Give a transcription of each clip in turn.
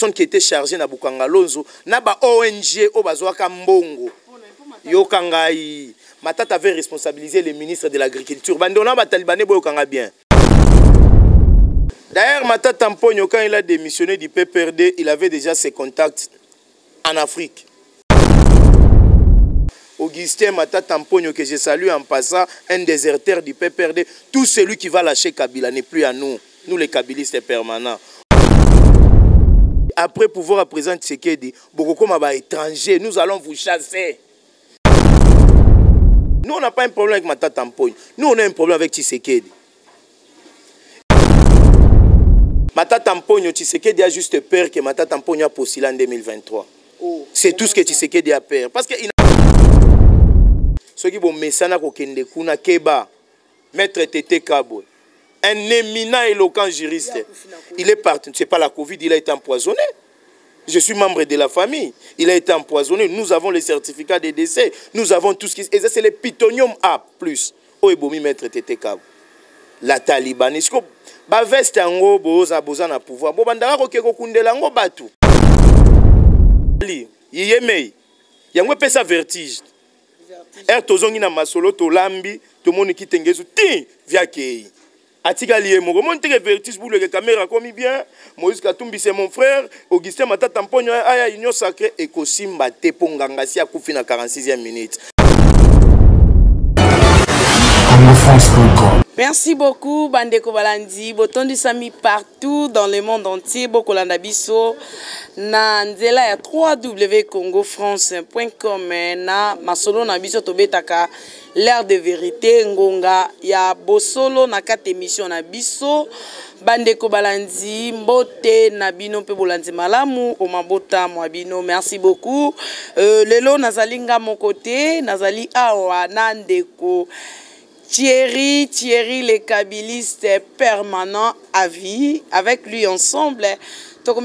personnes qui étaient chargées na Bukanga Lonzo na ba ONG au bazwaka mbongo yokangai Matata avait responsabilisé le ministre de l'Agriculture. Bandona ba talibanais boyokanga bien. D'ailleurs, Matata Mponyo, quand il a démissionné du PPRD, il avait déjà ses contacts en Afrique. Augustin Matata Mponyo, que je salue en passant, un déserteur du PPRD, tout celui qui va lâcher Kabila n'est plus à nous, nous les kabilistes permanents. Après pouvoir présenter ce qu'il dit, beaucoup comme étranger, nous allons vous chasser. Nous, on n'a pas un problème avec Matata Mponyo. Nous, on a un problème avec Tshisekedi. Matata Mponyo, Tshisekedi a juste peur que Matata Mponyo a postulé en 2023. Oh, c'est tout ce que Tshisekedi a peur. Parce que ceux qui vont messana kokende kuna keba, maître Tété Kabo, un éminent éloquent juriste. Il est parti, c'est pas la Covid, il a été empoisonné. Je suis membre de la famille. Il a été empoisonné. Nous avons les certificats de décès. Nous avons tout ce qui... Et ça, c'est le pitonium A+. Oebomi maître Tété Kabo. La Taliban. Est-ce que... Ba veste yango boza na pouvoir. Bo bandaka kokeko kundela ngo batu. Yiyemei. Yango pesa vertige. Tozongi na masolo to lambi to moni kitengezu ti via kei. Atika lié moko monte que vertige pour le caméra comme bien. Moïse Katumbi c'est mon frère, Augustin Matata Mponyo aya union sacrée et kosimba te ponganga si akufi na 46e minute. Merci beaucoup, Bandeko Balandi. Botondi Sami partout dans le monde entier. Bokolanda biso na nzela ya www.congofrance.com na masolo na biso tobetaka l'air de vérité ngonga ya bosolo na kate émission na biso. Bandeko Balandi mbote na bino pe bolandi malamu o mabota mwabino. Merci beaucoup. Lelo nazalinga mon côté, nazali awa nandeko Thierry, le kabiliste permanent à vie. Avec lui ensemble, parce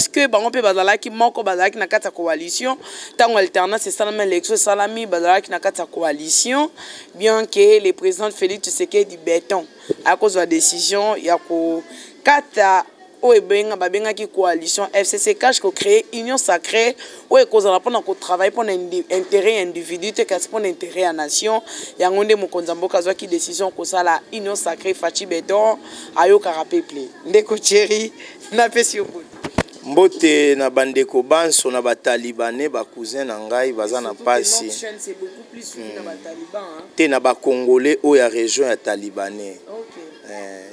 que bango pe bazalaki moko bazalaki na kata coalition tango alternance c'est salama élection salami bazalaki na kata coalition bien que le président Félix Tshisekedi béton à cause de la décision ya ko kata babenga qui coalition FCC cache ko créer union sacrée ou ekozala pona ko travailler pour intérêt individu te kasi pour intérêt à nation yango nde mokonza mboka zwa ki décision ko sala union sacrée Fachi Beton ayo kara peuple ndeko Thierry na pesi obo mbote na bandeko banso na batalibanais ba cousin na ngai baza na pasi c'est beaucoup plus na bataliban te na ba congolais o ya région ya talibanais.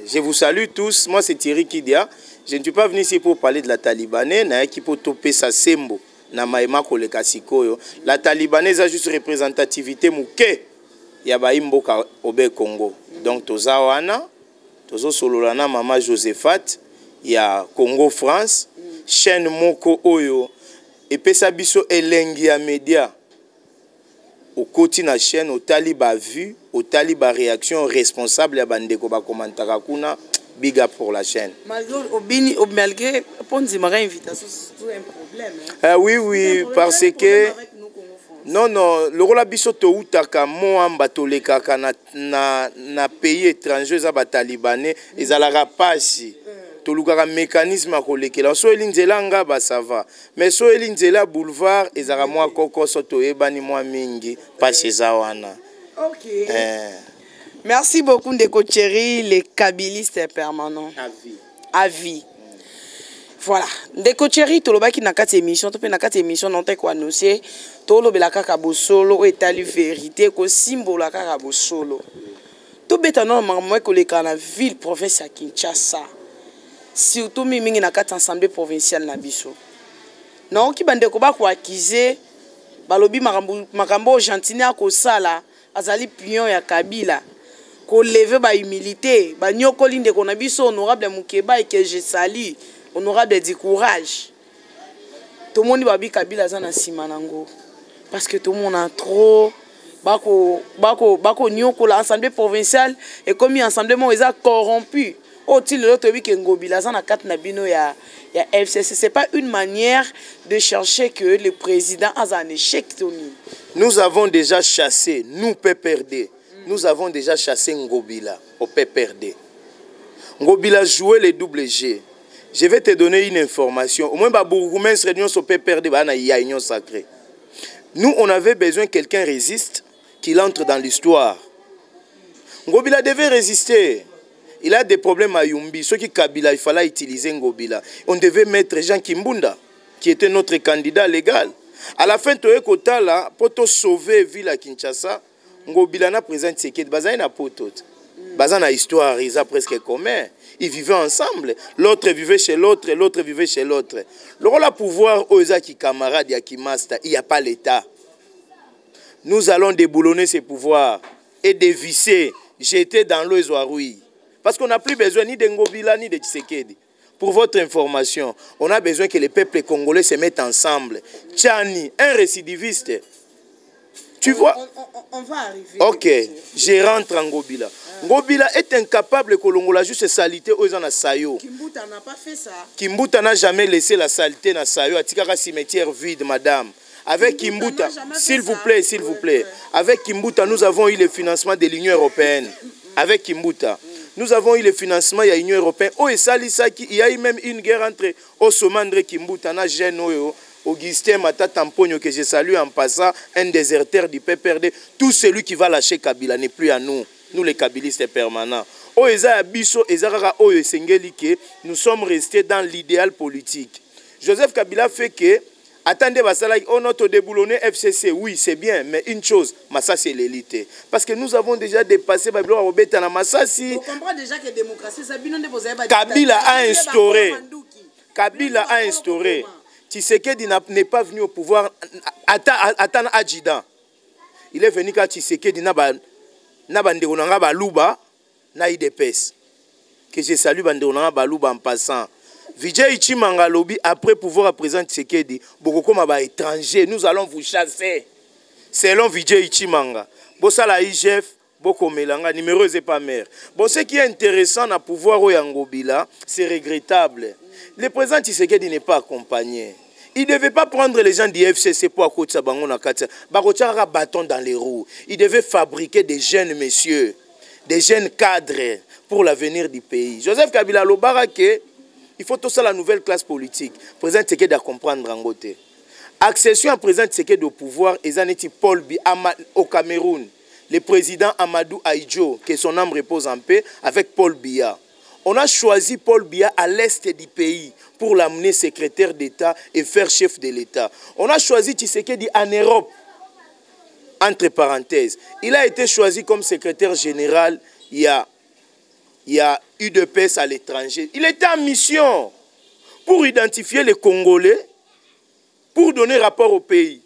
Je vous salue tous, moi c'est Thierry Kidia. Je ne suis pas venu ici pour parler de la Talibanais, na qui pour toper sa sembo na maema koleka sikoyo. La Talibanaise a juste représentativité mouke ya ba imboka obe Congo. Donc toza wana, tozo sololana mama Josephat ya Congo France, chaîne moko oyo et pesa biso elengi ya média. Au côté na chaîne au taliba vu, au taliba réaction responsable ya bandeko ba komantaka kuna. Big up pour la chaîne. Malgré Ponzimara invitation, c'est un problème. Oui, parce que non, le rôle abiso to utaka moamba to lekaka na pays étranger za ba talibanais ezalaka pasi. To lukaka mécanisme ko lekela. So elinzela nga ba ça va. Mais so elinzela boulevard ezara moi koko so to ebani moi mingi pasi za wana. OK. Merci beaucoup Ndeko Thierry, les kabilistes permanents. À vie. Voilà. Ndeko Thierry, tolobaki na kati émission, to pe na kati émission non te ko annoncer, tolobela kaka bosolo etali vérité ko symbole kaka bosolo. To beta normalement ko le kana ville province ya Kinshasa. Surtout mingi na kati assemblée provinciale na biso. Non ki bandeko ba ko accuser balobi makambo gentine ko sala azali pion ya Kabila. Ko lever ba humilité ba nyokoli ndeko na biso honorable Mukeba et que je salue honorable du courage tout le monde babi Kabila za na sima nango parce que tout le monde a trop bako nyoko la assemblée provinciale et comme assemblée mo eza corrompu au-til l'autre bi ke ngobila za na kat na bino ya FCC. C'est pas une manière de chercher que le président a un échec Tony. Nous avons déjà chassé nous PPRD. Nous avons déjà chassé Ngobila au PPRD. Ngobila jouait les double G. Je vais te donner une information. Au moins, Bourgoumès, réunion sur PPRD, il y a union sacrée. Nous, on avait besoin que quelqu'un résiste, qu'il entre dans l'histoire. Ngobila devait résister. Il a des problèmes à Yumbi. Ceux qui Kabila, il fallait utiliser Ngobila. On devait mettre Jean Kimbunda, qui était notre candidat légal. À la fin, Toye Kotala, pour sauver la ville à Kinshasa, Ngobila n'a présenté ce qui est basé na poto. Basé na histoire, ils ont presque commun. Ils vivaient ensemble. L'autre vivait chez l'autre, l'autre vivait chez l'autre. Le rôle à pouvoir, aux qui camarades, qui master, il n'y a pas l'État. Nous allons déboulonner ces pouvoirs et dévisser, jeter dans l'eau et Ouaroui. Parce qu'on n'a plus besoin ni de Ngobila ni de Tshisekedi. Pour votre information, on a besoin que les peuples congolais se mettent ensemble. Tchani, un récidiviste. Tu vois? On va arriver. Ok, je rentre en Ngobila. Ngobila est incapable que l'Ongola juste salité aux gens à Sayo. Kimbuta n'a pas fait ça. Kimbuta n'a jamais laissé la saleté dans Sayo. Atikaka cimetière vide, madame. Avec Kimbuta, s'il vous plaît, s'il vous plaît. Avec Kimbuta, nous avons eu le financement de l'Union européenne. Avec Kimbuta, nous avons eu le financement de l'Union européenne. Oh, et ça, il y a eu même une guerre entre Osomandre et Kimbuta. Na jeune Augustin Matata Mponyo, que je salue en passant, un déserteur du PPRD. Tout celui qui va lâcher Kabila n'est plus à nous. Nous les kabilistes permanents. Nous sommes restés dans l'idéal politique. Joseph Kabila fait que, attendez, on a déboulonné FCC, oui c'est bien, mais une chose, Massa c'est l'élite. Parce que nous avons déjà dépassé Massassi. On comprend déjà que la démocratie, Kabila a instauré. Kabila a instauré. Tshisekedi n'est pas venu au pouvoir. Attends, adjudant. Il est venu quand Tshisekedi n'a pas. Na bande onanga baluba na IDPS que je salue bande onanga baluba en passant. Vijay Ichimanga lobby après pouvoir présenter Tshisekedi beaucoup comme ba étranger nous allons vous chasser selon Vijay Ichimanga. Bosala IGF boko melanga numéro est pas mère. Bon ce qui est intéressant à pouvoir au Yangobila c'est regrettable. Le président Tshisekedi n'est pas accompagné. Il ne devait pas prendre les gens du FCC pour accoucher Bango na Katia. Barochara bâton dans les roues. Il devait fabriquer des jeunes messieurs, des jeunes cadres pour l'avenir du pays. Joseph Kabila Lobarake, il faut tout ça la nouvelle classe politique. Président Tshisekedi à comprendre en côté. Accession à président Tshisekedi au pouvoir, et Paul Biya au Cameroun. Le président Amadou Ahidjo, que son âme repose en paix, avec Paul Biya. On a choisi Paul Biya à l'est du pays pour l'amener secrétaire d'État et faire chef de l'État. On a choisi Tshisekedi en Europe, entre parenthèses. Il a été choisi comme secrétaire général, il y a UDPS à l'étranger. Il était en mission pour identifier les Congolais, pour donner rapport au pays.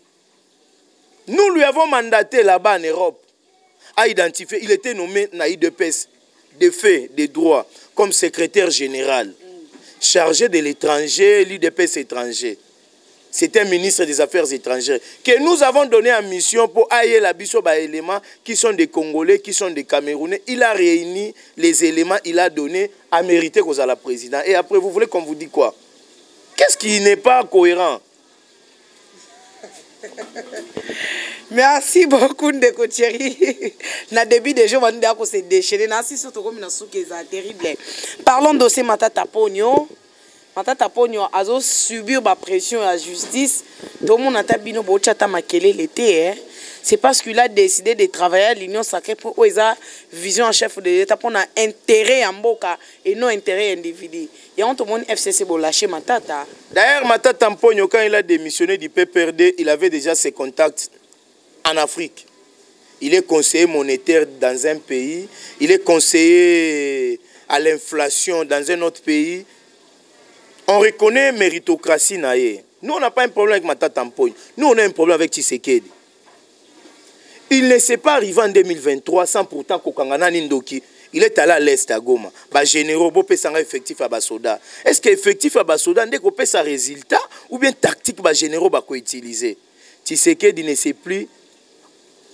Nous lui avons mandaté là-bas en Europe à identifier. Il était nommé dans UDPS des faits, des droits, comme secrétaire général, chargé de l'étranger, l'UDPS étranger. C'est un ministre des Affaires étrangères que nous avons donné en mission pour ailler la biso ba éléments qui sont des Congolais, qui sont des Camerounais. Il a réuni les éléments, il a donné à mériter qu'aux à la présidente. Et après, vous voulez qu'on vous dise quoi? Qu'est-ce qui n'est pas cohérent? Merci beaucoup Ndeko Thierry. Na début des jours, on a se déchaîner. Nasi surtout comme na souke ça terrible. Parlons de dossier Matata Ponyo. Matata Ponyo a subi la pression à la justice. Tout le monde a tabino bochata makele l'été. C'est parce qu'il a décidé de travailler à l'Union sacrée pour sa vision en chef de l'État pour un intérêt en boca et non intérêt individu. Et on tout le monde FCC pour lâcher Matata. D'ailleurs, Matata Ponyo, quand il a démissionné du PPRD, il avait déjà ses contacts en Afrique. Il est conseiller monétaire dans un pays, il est conseiller à l'inflation dans un autre pays. On reconnaît méritocratie naïe. Nous, on n'a pas un problème avec Matata Ponyo. Nous, on a un problème avec Tshisekedi. Il ne s'est pas arrivé en 2023 sans pourtant Kokangana Nindoki. Il est allé à l'Est à Goma. Bah, généraux, beau pesanga effectif à Basoda. Est-ce qu'effectif à Basoda, n'est-ce qu'on peut sa résultat ou bien tactique bah généraux bah qu'on utilise? Tshisekedi ne sait plus.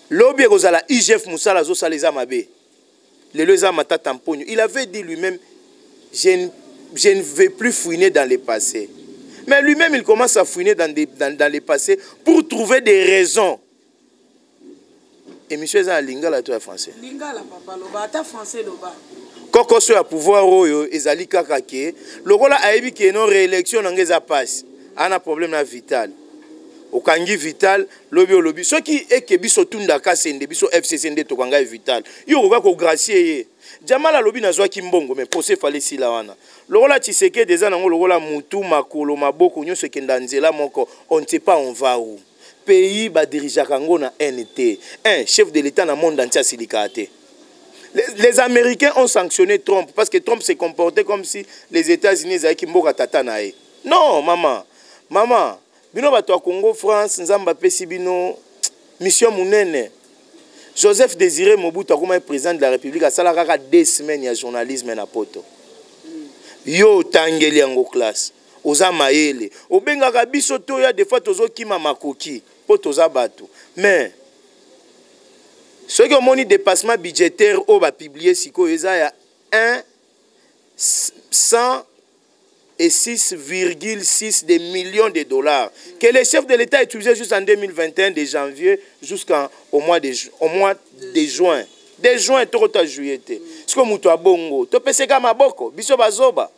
L'objet aux ala IGF Moussala zo saleza mabe. Le leza Matata Ponyo. Il avait dit lui-même, je ne vais plus fouiner dans le passé. Mais lui-même, il commence à fouiner dans le passé pour trouver des raisons. Et monsieur est en lingala, toi français. Lingala, papa, loba, ta français, loba. koko so ya pouvoir oyo ezali kaka ke lokola ayebi ke non réélection nangeza passe ana problème na Vital okangi Vital lobi soki eke biso tundaka sende biso FCC nde tokanga Vital yo koka ko gracier ye Jamala lobi nazwaki mbongo mais procès fallait sila wana lokola Tshisekedi eza nango lokola mutu makolo maboko nyonso ekenda nzela moko on ne sait pas on va où pays ba dirigeaka ngo na NT un chef de l'état na monde entier silikate. Les Américains ont sanctionné Trump parce que Trump s'est comporté comme si les États-Unis avaient kimboka tata nae. Non, maman, bino bato a Congo, France, nzamba pesi bino mission munene. Joseph Désiré Mobutu comme président de la République a sala kaka 2 semaines ya journalisme na poto. Yo tangeli yango classe. Oza mayele. Obengaka biso to ya des fois tozo kima makoki poto za bato. Mais ceux qui ont monté dépassement budgétaire au va publier siko il y a 106,6 millions de dollars que les chefs de l'État utilisaient juste en 2021 de janvier jusqu'au mois de juin. De juin tout à juillet. Ce que muto bongo, to peseka maboko, biso bazoba.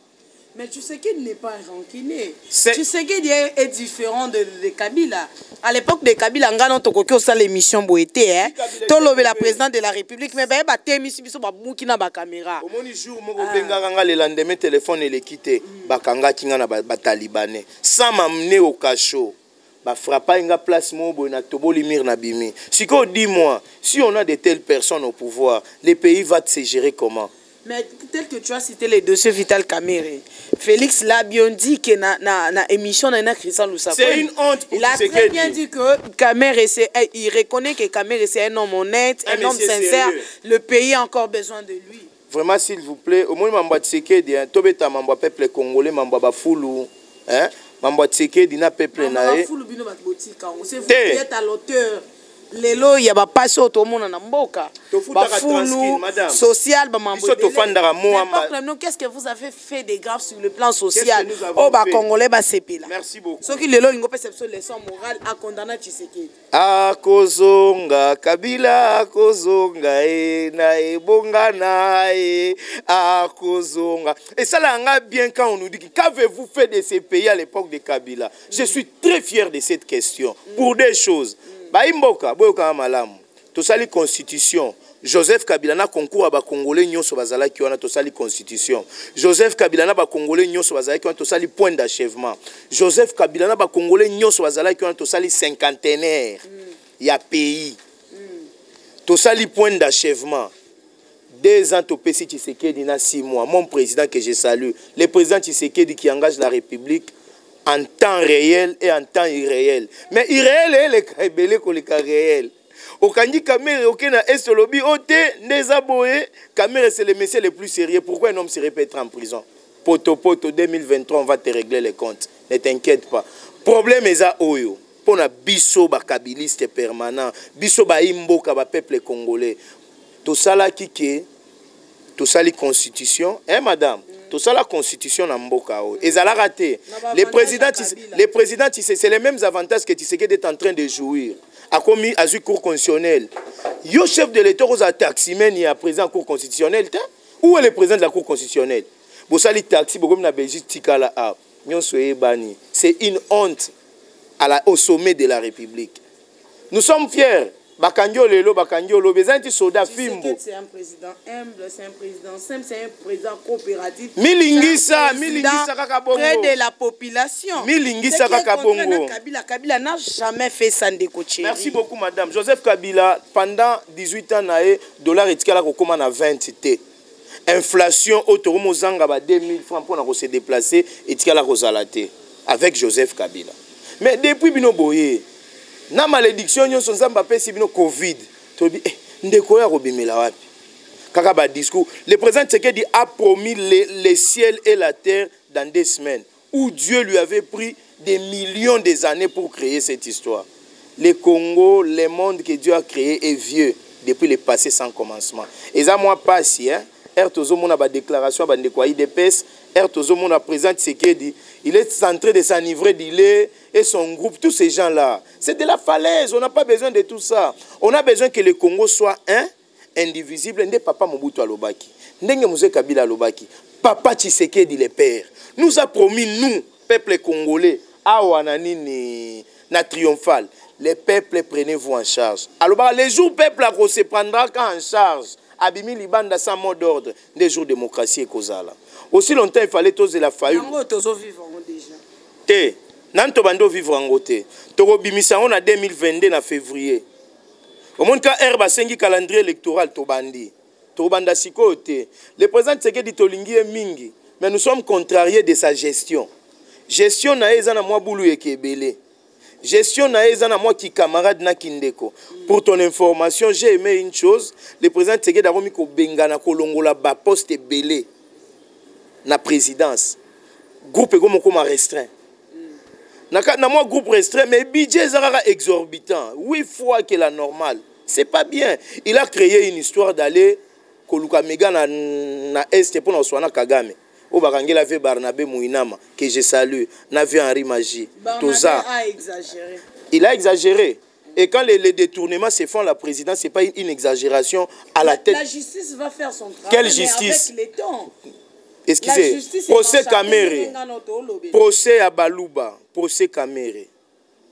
Mais tu sais qu'il n'est pas rancunier. Tu sais qu'il est différent de Kabila. À l'époque de Kabila, on a fait l'émission Boété. Tu la présidente de la République, mais il y a des émissions qui ont la caméra. Au jour, le lendemain, téléphone est quitté. Bakanga kinga na Talibanais. Sans m'amener au cachot. Frappa une place mobo na toboli mir na bimi. Si dis-moi, si on a de telles personnes au pouvoir, le pays va se gérer comment? Mais tel que tu as cité les dossiers Vital Kamerhe, Félix l'a bien dit que na émission na Christian Lusako. C'est une honte pour il a très bien dit que Kamerhe, il reconnaît que Kamerhe c'est un homme honnête, un homme sincère. Sérieux. Le pays a encore besoin de lui. Vraiment, s'il vous plaît, au moins Mamba Tshisekedi, tobeta Mamba peuple congolais, Mamba Bafulu, hein, Mamba Tshisekedi na peuple nae. Bafulu bino batbotika, c'est vous qui êtes à l'auteur. Lelo ya ba passe au monde na mboka bafulu social ba mambo qu'est-ce que vous avez fait de grave sur le plan social oh ba congolais ba sepela. Merci beaucoup. Ce qui lelo lingo perception leçon morale à condamner Tshisekedi akozonga Kabila akozonga na ebonga na akozonga et ça là bien quand on nous dit qu'avez-vous fait de ces pays à l'époque de Kabila. Je suis très fier de cette question pour des choses. Baimboka boyoka malamu tosali constitution Joseph Kabila na concours ba congolais nyonso bazala ki wana tosali constitution Joseph Kabila na ba congolais nyonso bazala ki wana tosali point d'achèvement Joseph Kabila na ba congolais nyonso bazala ki wana tosali cinquantenaire ya pays tosali point d'achèvement 2 ans topesi Tshisekedi na 6 mois mon président que je salue le président Tshisekedi qui engage la République en temps réel et en temps irréel. Mais irréel est le cas réel. Au Kandi Kamerhe, au Kenya Est lobby, au Té, Nezaboé, Kamerhe c'est le monsieur le plus sérieux. Pourquoi un homme se répète en prison? Poto 2023, on va te régler les comptes. Ne t'inquiète pas. Problème est à Oyo. Pour na biso ba kabiliste permanent, biso ba imboka ba peuple congolais. Tout ça là qui est, tout ça les constitutions, hein madame? Tout ça la constitution na mboka o. Et ça l'a raté. Les présidents, c'est les mêmes avantages que Tshisekedi est en train de jouir. A commis à une cour constitutionnelle. Yo chef de l'État aux taximène il y a président cour constitutionnelle. Où est le président de la cour constitutionnelle? Bosali taxi bokom na Belgique tikala a. C'est une honte au sommet de la République. Nous sommes fiers. Bakangyo lelo bakangyo lo bezanti soda fimbo. C'est un président humble, c'est un président simple, c'est un président coopératif. Milingisa kaka bongo. Près de la population. Milingisa kaka bongo. Kabila n'a jamais fait ça de coacher. Merci beaucoup madame. Joseph Kabila pendant 18 ans nae dollar etikala ko koma na 20 t. Inflation autoromo zanga ba 2000 francs pour na ko se déplacer etikala ko zalate avec Joseph Kabila. Mais depuis bino boye na malédiction nyonso nzamba pesi bino Covid tobi ndeko ya kobimela wapi kaka ba discours le président Tshisekedi a promis le ciel et la terre dans 2 semaines où Dieu lui avait pris des millions d'années pour créer cette histoire. Le Congo, le monde que Dieu a créé est vieux depuis le passé sans commencement. Et ça moi passe hein Tozomo na ba déclaration ba ndeko IDPS Tozomo na président Tshisekedi il est en train de s'enivrer d'Ilé et son groupe, tous ces gens-là. C'est de la falaise, on n'a pas besoin de tout ça. On a besoin que le Congo soit indivisible, n'est papa Mobutu Alobaki. ndenge Moïse Kabila lobaki papa Tshisekedi le père nous a promis nous peuple congolais awa na nini na triomphal les peuples prenez-vous en charge alors les jours peuple se prendra en charge abimi libanda sans mot d'ordre des jours démocratie et kozala aussi longtemps il fallait toser la faillite te nan to bando vivre en côté to bimisa on a 2022 na février au monde ka herba sengi calendrier électoral to bandi to banda sikote le président Tshisekedi tolingi mingi mais nous sommes contrariés de sa gestion na ezana mwa bulu ekebele gestion na ezana mwa ki camarade na kindeko pour ton information j'ai aimé une chose le président Tshisekedi a remis ko bengana kolongola ba poste belé na présidence groupe comme restreint na moi groupe restreint mais budget ezara exorbitant 8 fois que la normale c'est pas bien il a créé une histoire d'aller koluka mega na est pour na Oswana Kagame au Barangela ve Barnabé Mouinama que je salue na vu Henri Magie Toza il a exagéré et quand les détournements se font la présidence c'est pas une exagération à la tête la justice va faire son travail quelle justice avec les temps. Excusez, procès Kamere, procès à Balouba, procès Kamere.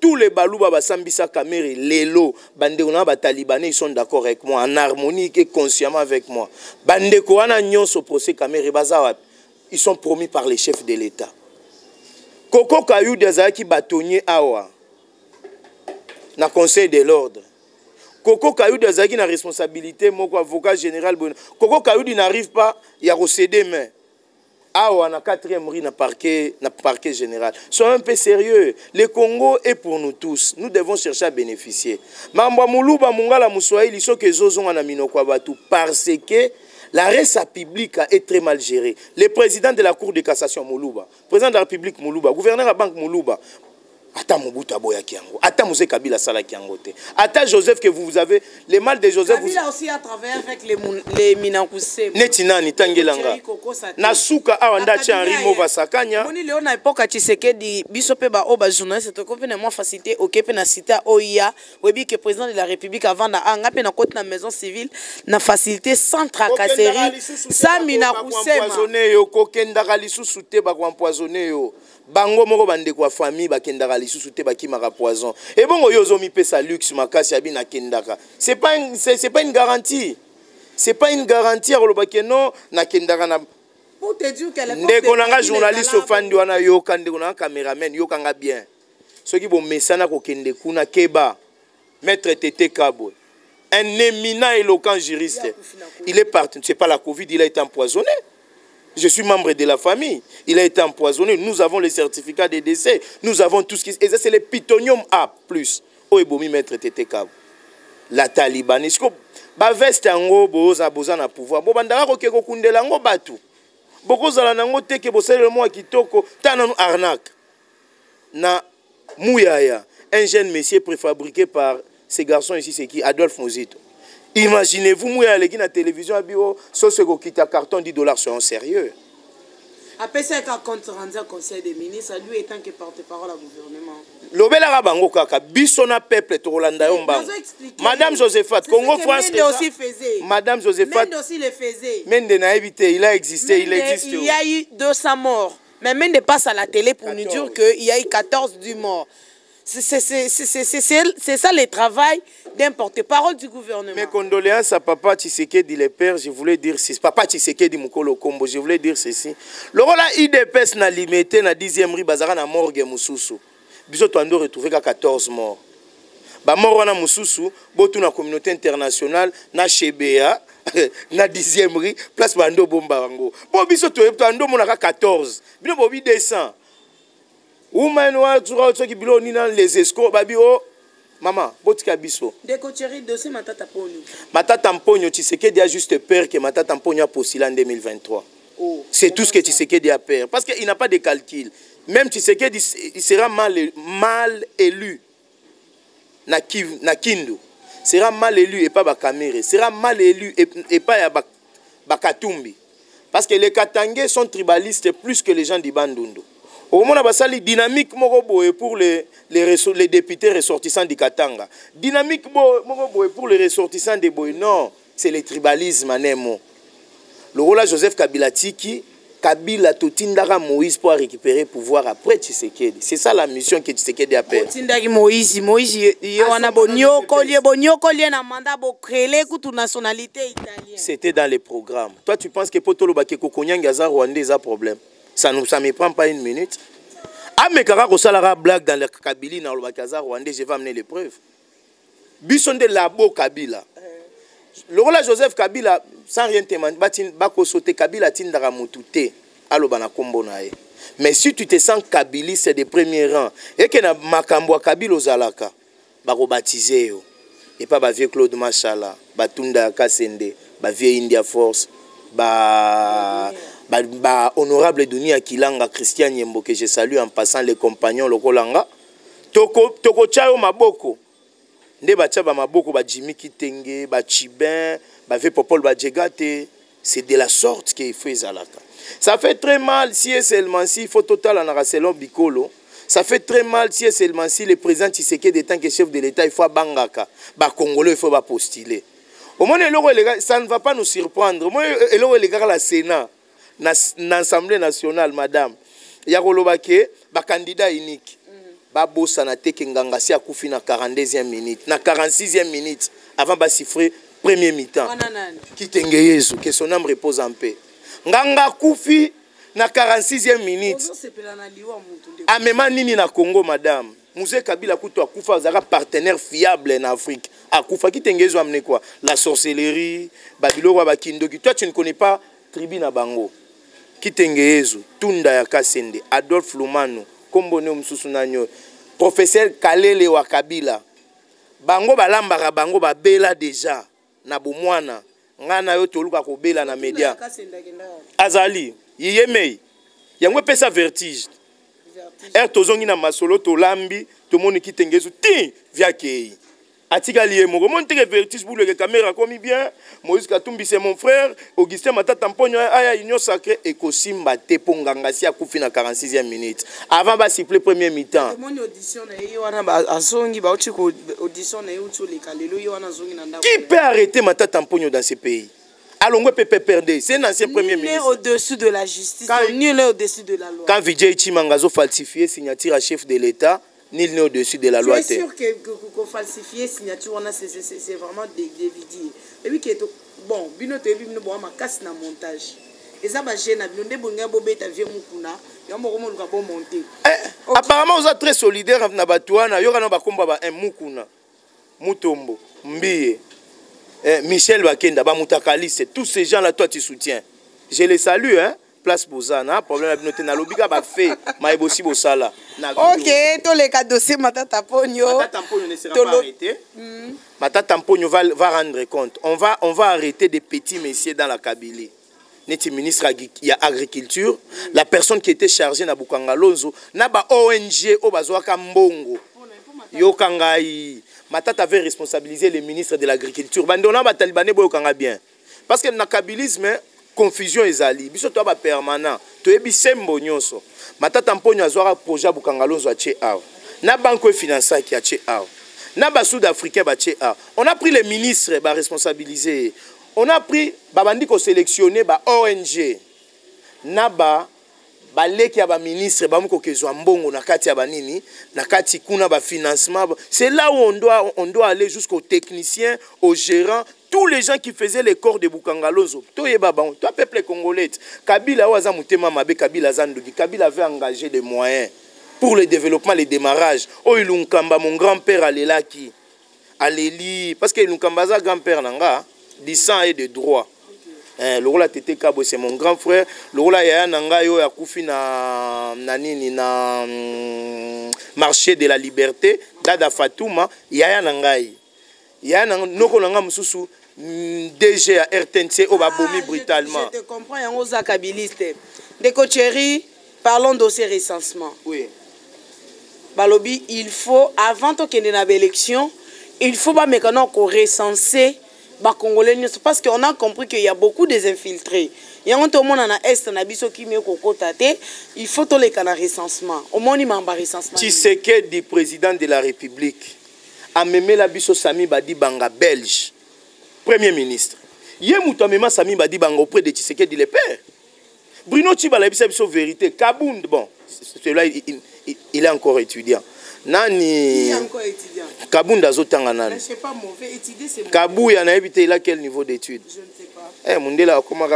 Tous les Balouba Basambisa Kamere, les lots, Bandekona Talibanais, ils sont d'accord avec moi, en harmonie et consciemment avec moi. Bandekona Nyon au procès Kamere, ils sont promis par les chefs de l'État. Koko Kayou Dazaki Batonnier Awa, na Conseil de l'Ordre. Koko Kayou Dazaki na responsabilité, mon avocat général. Koko Kayou n'arrive pas, il y a recédé main. Ah, on a 4e rue na parquet général. Soyons un peu sérieux. Le Congo est pour nous tous. Nous devons chercher à bénéficier. Mamba Moulouba Mungala Moussoaï, il faut que Zozon en amino kwabatu parce que la res publique est très mal gérée. Le président de la Cour de cassation Moulouba, président de la République Moulouba, gouverneur de la Banque Moulouba, Ata Mobutu Boya Kiango, Ata Moïse Kabila Sala Kiango, Ata Joseph que vous avez, le mal de Joseph. Kabila aussi à travers avec les Minakousé. Netina ni Tangelanga. Nasuka awanda tia Rimo Vasakanya. Moni leo na époque Tshisekedi biso pe ba oba journaliste to ko pe na moi facilité OK pe na cité OIA, webi que président de la République avant na anga pe na côté na maison civile na facilité sans tracasserie, sans Minakousé. Empoisonné yo kokendaka lisusu te ba ko empoisonné yo. Bango moko bande kwa famille bakendaka lisusu te bakimaka poison et bongo yozo mi pesa luxe makasi abina kendaka c'est pas une garantie alobaki non na kendaka na pour te dire qu'elle est ndeko nanga journaliste ofandi wana yo kandeko nanga cameraman yo kanga bien soki bo mesana ko kende kuna keba maître Tété Kabwe un éminent éloquent juriste il est parti c'est pas la Covid il a été empoisonné. Je suis membre de la famille. Il a été empoisonné. Nous avons les certificats de décès. Nous avons tout ce qui... Et ça, c'est le pitonium A+. Oebomi maître Tété Kabwe. La Taliban. Est-ce que... Ba veste ango boza na pouvoir. Bo bandara ko keko kundela ngo batu. Boko zala nango teke bo sele mo kitoko tananu arnaque. Na Mouyaya, un jeune monsieur préfabriqué par ces garçons ici, c'est qui? Adolphe Mozito. Imaginez-vous, moi, à la télévision, si vous quittez un carton $10, soyons sérieux. Après ça, quand on rendu au conseil des ministres, lui étant que porte-parole au gouvernement. Lobela Rabango Kaka, Bissona peuple, Torolanda Yomba. Madame Josephat, Congo France. Aussi faisait. Madame Josephat. Mende aussi le faisait. Mende n'a évité, il a existé, il existe. Il y a eu 200 morts. Mais Mende passe à la télé pour 14. Nous dire qu'il y a eu 14 du morts. C'est ça le travail d'un porte-parole du gouvernement. Mes condoléances à Papa Tshisekedi le père, je voulais dire ceci. Papa Tshisekedi Mukolo Kombo, je voulais dire ceci. Le rôle IDPS n'a limité na 10e rue Bazara na morgue Moussoussou. Biso to ando retrouver ka 14 morts. Ba mort wana Moussoussou, botu na communauté internationale na Chebea na 10e rue place bando bomba wango. Bo biso to ando mona ka 14. Bino bobi descend. Woman wa tsura ki bilo ni na les escrocs babi o maman botika biso Ndeko Chéri dossier Matata Mponyo. Matata Mponyo Tshisekedi a juste peur que Matata Mponyo a postulé en 2023. Oh, c'est tout ce que Tshisekedi a peur parce qu'il n'a pas de calcul. Même Tshisekedi il sera mal élu. Na Kindu sera mal élu et pas Bakamere, sera mal élu et pas ya Bakatumbi parce que les Katangais sont tribalistes plus que les gens d'Ibandundu. Au moment où il y a dynamique pour les députés ressortissants du Katanga. Dynamique pour les ressortissants des Boy. Non, c'est le tribalisme. Le rôle à Joseph Kabila Tiki, Kabila Totindara Moïse pour récupérer le pouvoir après Tshisekedi. C'est ça la mission que Tshisekedi appelle. Totindaki Moïse, Yohana Bonyoko, lié na mandat bo créer toute nationalité italienne. C'était dans les programmes. Toi tu penses que Potolo Bakeko Konyang Azar Rwandais a problème. Ça me prend pas une minute. Ah mais Kara Kosalara blague dans le Kabila dans le Bakaza Rwandais, je vais amener les preuves. Bisson de Labo Kabila. Le rôle à Joseph Kabila, sans rien témoigner, Bako sauter Kabila Tindara Moutouté, alo bana kombo nae. Mais si tu te sens kabiliste de premier rang, et que na makambo Kabila ozalaka, bako baptisé yo. Et pas ba vieux Claude Machala, ba Tunda Kasende, ba vieux India Force, ba honorable Dunia Kilanga Christian Yembo que je salue en passant les compagnons lokolanga. Toko chayo maboko. Nde bacha ba maboko ba Jimmy Kitenge, ba Chibin, ba ve Popol ba Djegate, c'est de la sorte qu'il fait Zalaka. Ça fait très mal si et seulement si il faut total en Aracelon Bikolo. Ça fait très mal si et seulement si le président Tshisekedi tant que chef de l'État il faut bangaka, ba Congolais il faut ba postuler. Au moins ça ne va pas nous surprendre. Moi les gars la Sénat, l'Assemblée nationale madame, ya kolobake ba candidat unique. Babosa na teke nganga si akufi na 42e minute na 46e minute avant ba siffler premier mi-temps Kitenge Yezu que son âme repose en paix nganga kufi na 46e minute amema nini na Congo madame Mousse Kabila kuto akufa zaka partenaire fiable en Afrique akufa Kitenge Yezu amené quoi la sorcellerie babiloko ba kindoki toi tu ne connais pas tribu na bango Kitenge Yezu Tunda ya Kasende Adolphe Lumano Kombone Msusu nanyo professeur Kalele wa Kabila bango balambaka bango babela déjà na bomwana ngana yo toluka ko bela na media azali yiyemei yango pesa vertige tozongi na masolo to lambi to moni Kitenge Yezu ti viakei atika lié moko monte que vertige pour le caméra comme bien Moïse Katumbi c'est mon frère Augustin Matata Mponyo aya union sacrée et kosimba te ponganga si akufi na 46e minute avant ba siffler premier mi-temps mon audition na yo wana ba azongi ba uti ko audition na yo to le kalelo yo wana zongi na ndako qui peut arrêter Matata Mponyo dans ce pays Alongwe peut perdre c'est un ancien premier ministre nul au-dessus de la justice nul au-dessus de la loi quand Vijay Chimangazo falsifié signature à chef de l'État nul n'est au-dessus de la loi. Tu es sûr que falsifier signature, c'est vraiment dévidier. Et puis, bon, bino te bino bo ma casse na montage. Et ça va gêner bino de bonga bobé ta vie mukuna, ya mo komo luka bo monter. Apparemment vous êtes très solidaire na batouana, yo kana ba komba ba mukuna. Mutombo, Mbiye, Michel Bakenda, ba Mutakaliste, tous ces gens là toi tu soutiens. Je les salue hein. Place Bozana, problème avec notre nalobiga ba fait, maïbosi bosala. Ok, tous les cas dossiers Matata Mponyo. Matata Mponyo ne sera pas arrêté. Matata Mponyo va rendre compte. On va arrêter des petits messieurs dans la Kabylie. Neti ministre il y a agriculture, la personne qui était chargée na Bukanga Lonzo, na ba ONG o bazwaka mbongo. Yo kangai Matata avait responsabilisé les ministres de l'agriculture. Bandona ba talibané boyo kanga bien. Parce que na kabylisme confusion ezali biso to ba permanent to ebisembo nyonso Matata Mponyo azwaka projet Bukanga Lonzo a che aw na banque financière qui a che aw na ba sud-africain ba che aw on a pris les ministres ba responsabiliser on a pris ba bandi ko sélectionner ba ONG na ba baleki ya ba ministre ba muko kezwa mbongo na kati ya banini na kati kuna ba financement c'est là où on doit aller jusqu'aux techniciens aux gérants tous les gens qui faisaient les corps de Bukanga Lonzo toi peuple congolais Kabila waza mutema mabe Kabila zandogi Kabila avait engagé des moyens pour le développement les démarrages oh Ilunkamba mon grand-père alelaki aleli parce que Ilunkamba za grand-père nanga du sang et de droit. Le rôle Tete Kabo c'est mon grand frère. Le rôle Yaya Nanga yo ya kufi na nini na marché de la liberté. Dada Fatouma Yaya Nangai. Yaya Nanga noko nanga mususu DG à RTNC au babomi brutalement. Je te comprends yango za kabiliste. Ndeko Chéri, parlons de ces recensements. Oui. Balobi, il faut avant to kende na élection, il faut pas maintenant qu'on recenser Congolais parce qu'on a compris qu'il y a beaucoup des infiltrés. Il y a un monde en est na biso qui me kokotate, il faut tous les canaux recensement. Au moins il m'a recensement. Tshisekedi président de la République a memé la biso Sami Badi Banga belge premier ministre. Yé Moutamema Sami Badi Bango auprès de Tshisekedi le père. Bruno Tshibala Bisa Biso vérité. Kabound, bon, celui-là, il est encore étudiant. Nani. Il est encore étudiant. Kabound Azotanga Nani. C'est pas mauvais, étudier c'est mauvais. Kabou, il y en a évité, il a quel niveau d'études? Je ne sais pas. Eh, Mundela, comment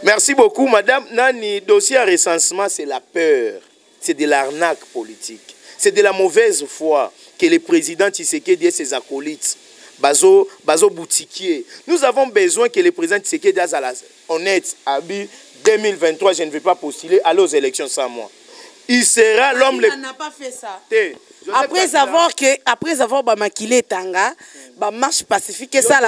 merci beaucoup, madame. Nani, dossier à recensement, c'est la peur. C'est de l'arnaque politique. C'est de la mauvaise foi que le président Tshisekedi et ses acolytes, Bazo boutiquier. Nous avons besoin que le président Tshisekedi soit honnête. Abi 2023, je ne vais pas postuler, aller aux élections sans moi. Il sera l'homme le... Il n'a pas fait ça. Après avoir maquillé Tanga, marche pacifique, ça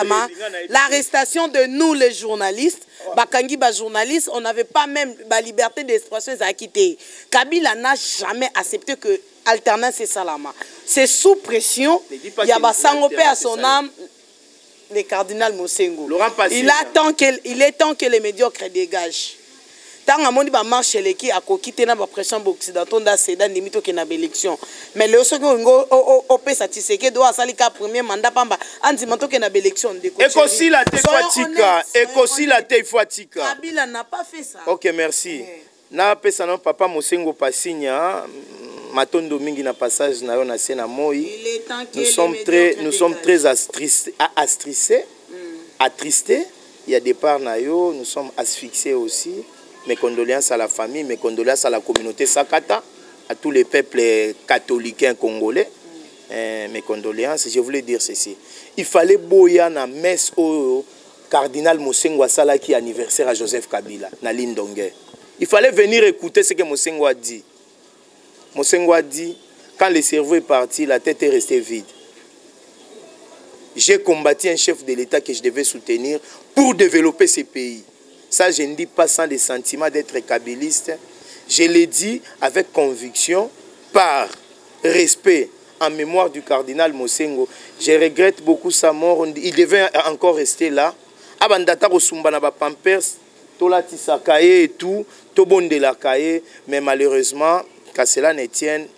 l'arrestation de nous les journalistes, Bakangi journalistes, on n'avait pas même la liberté d'expression à quitter. Kabila n'a jamais accepté que alternance et salama. C'est sous pression. Il y a Basangopé à son âme, le cardinal Mosengo. Il est temps que les médiocres dégagent. Tant que moni ba marche leki akokite na ba pression occidentale da seda limite ke na élection mais le soki ngo opesa Tshisekedi doit salika premier mandat pamba andi manto ke na élection de côté ekosi la te fatika Kabila n'a pas fait ça. OK, merci. Na pesa non papa Mosengo Pasinya matondo mingi na passage na yo na sena moi. Nous sommes très attristés. Il y a des parts na yo, nous sommes asphyxiés aussi. Mes condoléances à la famille, mes condoléances à la communauté Sakata, à tous les peuples catholiques congolais. Mes condoléances, je voulais dire ceci. Il fallait boya na messe au cardinal Mosengo Asala qui est anniversaire à Joseph Kabila, na Lindongue. Il fallait venir écouter ce que Mosengo a dit. Mosengo a dit, quand le cerveau est parti, la tête est restée vide. J'ai combattu un chef de l'État que je devais soutenir pour développer ce pays. Ça, je ne dis pas sans des sentiments d'être kabiliste. Je l'ai dit avec conviction, par respect en mémoire du cardinal Mosengo. Je regrette beaucoup sa mort. Il devait encore rester là. Abandata Rosumbana Pampers, Tola Tisakaye et tout, Tobon de la Kaye. Mais malheureusement, qu'à cela ne tienne,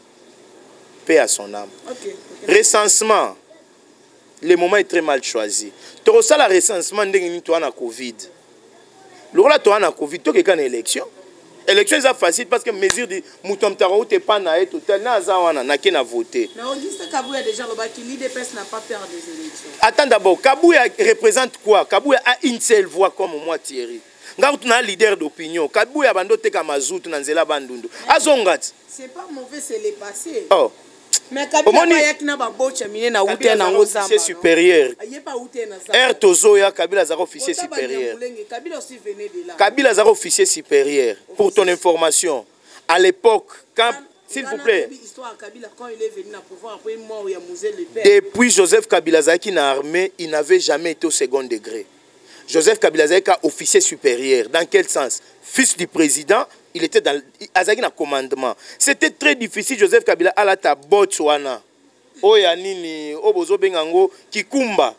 paix à son âme. Recensement. Le moment est très mal choisi. Tu reçois le recensement de la Covid. Lorsque tu as la Covid, tu as une élection. L'élection est facile parce que mesure de mouton tarot t'es pas naé total na zawana na qui na voté. Mais on dit que Kabouya déjà le baki l'IDPS n'a pas peur des élections. Attends d'abord, Kabouya représente quoi? Kabouya a une seule voix comme moi Thierry. Ngao tu na leader d'opinion. Kabouya bando te kamazout na nzela bandundu. Azongat. C'est pas mauvais, c'est le passé. Oh. Mais Kabila na ba bocha mine na ute na ngosamba. Officier supérieur. Aye pas ute na ça. Tozoya Kabila zaro officier supérieur. Kabila aussi venait de là. Kabila zaro officier supérieur. Pour ton information, à l'époque quand s'il vous plaît. Depuis Joseph Kabila Zaki na armée, il n'avait jamais été au second degré. Joseph Kabila Zaki officier supérieur. Dans quel sens? Fils du président, il était dans le commandement. C'était très difficile, Joseph Kabila, à la Botswana. Oyanini, Obozo Bengango, Kikumba.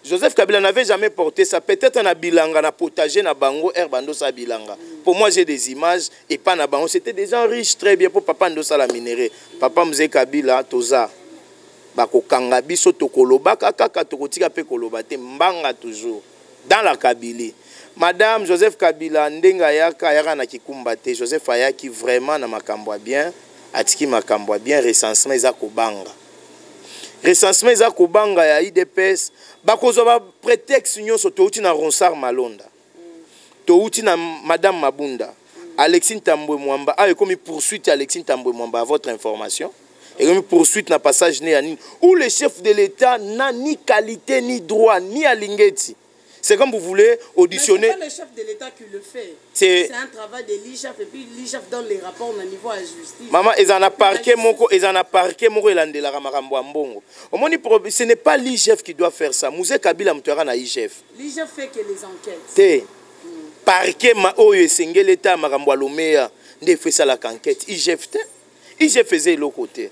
Joseph Kabila n'avait jamais porté ça. Peut-être na bilanga, na potager, na bango, herbando sa bilanga. Pour moi, j'ai des images, et pas na bango. C'était des gens riches, très bien, pour papa Ndosa la minéré. Papa Mzé Kabila, Toza. Bako Kangabiso, Tokoloba, Kaka, Tokotika, Pekolobate, Mbanga toujours. Dans la Kabylie. Madame Joseph Kabila, Ndenga Yaka, Yara na Kikumbate, Joseph Ayaki, vraiment na makambwa bien, Atiki makambwa bien, recensement Ezako Banga. Recensement Ezako Banga ya IDPS, bakozo ba prétexte nyonso touti na Ronsard Malonda. Touti na Madame Mabunda. Alexine Tambwe Mwamba, a commis poursuite Alexine Tambwe Mwamba à votre information. Et comme poursuite na passage né à Nini, où le chef de l'État n'a ni qualité, ni droit, ni alingeti. C'est comme vous voulez auditionner. Mais c'est pas le chef de l'État qui le fait. C'est un travail de l'IGF et puis l'IGF donne les rapports au niveau de la justice. Maman, ils en a parqué moko, ils en a parqué moko elande la ramarambo ambongo. Ce n'est pas l'IGF qui doit faire ça. Mouzé Kabila mtouera na IGF. L'IGF fait que les enquêtes. Té. Parqué ma oyo senge l'État marambo alomea nde fait ça la enquête. IGF té. IGF faisait l'autre côté.